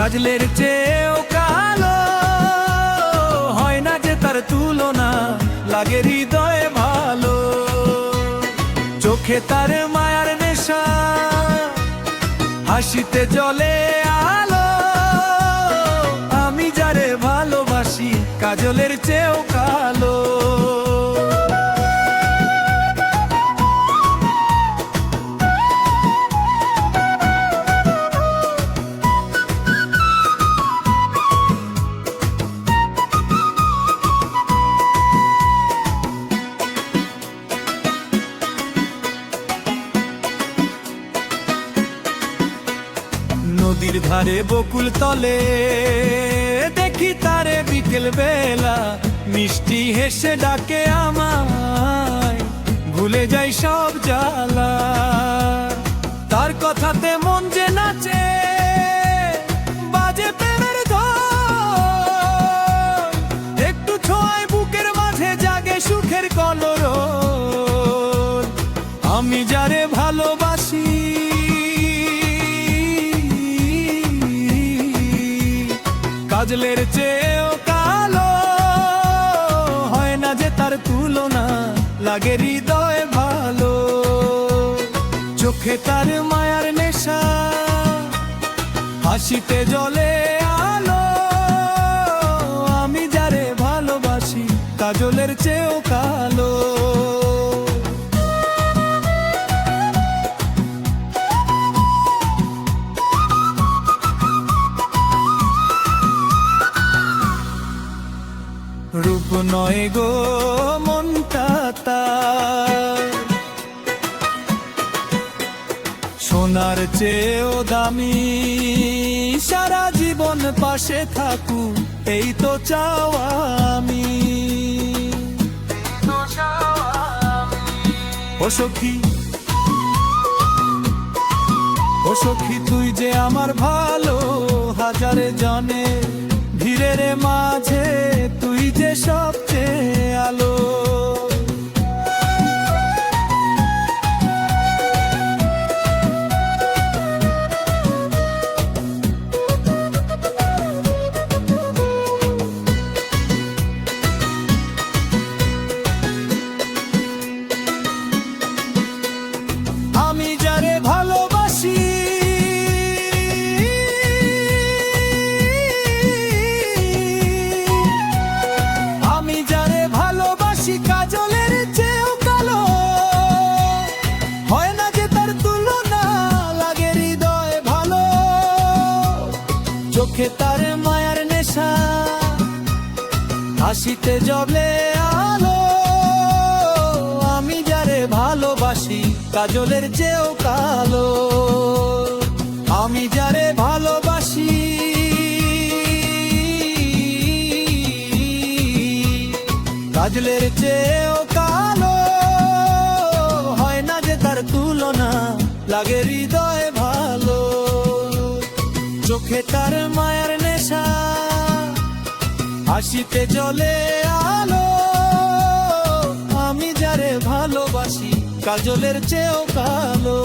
কাজলের চেয়েও কালো হয় না যে তার তুলনা, লাগে হৃদয়ে ভালো। চোখে তার মায়ার নেশা, হাসিতে জ্বলে আলো। আমি যারে ভালোবাসি কাজলের চেয়েও কালো। নদীর ধারে বকুল তলে দেখি তারে বিকেল বেলা, মিষ্টি হেসে ডাকে আমায়, ভুলে যাই সব জ্বালা। তার কথাতে মন যে নাচে, বাজে প্রেমের ধন। একটু ছোঁয়ায় বুকের মাঝে জাগে সুখের কলরব। আমি যারে ভালোবাসি কাজলের চেয়েও কালো হয় না যে তার তুলনা, লাগে হৃদয়ে ভালো। চোখে তার মায়ার নেশা, হাসিতে জ্বলে আলো। আমি যারে ভালোবাসি কাজলের চেয়েও কালো। রূপ নয় গো মনটা তার, সোনার চেয়েও দামি। সারা জীবন পাশে থাকু এই তো চাওয়া আমি। ও সখী, ও সখী তুই যে আমার ভালো, হাজারে জনে ভিড়ের মাঝে তুই যে সবচেয়ে আলো। আমি যারে ভালোবাসি কাজলের চেয়েও কালো হয় না যে তার তুলনা, লাগে হৃদয়ে ভালো। চোখে তার মায়ার নেশা, হাসিতে জ্বলে আলো। আমি যারে ভালোবাসি কাজলের চেয়েও কালো। আমি যারে ভালোবাসি কাজলের চেয়েও কালো হয় না যে তার তুলনা, লাগে হৃদয়ে ভালো। চোখে তার মায়ার নেশা, হাসিতে জ্বলে আলো। আমি যারে ভালোবাসি কাজলের চেয়েও কালো।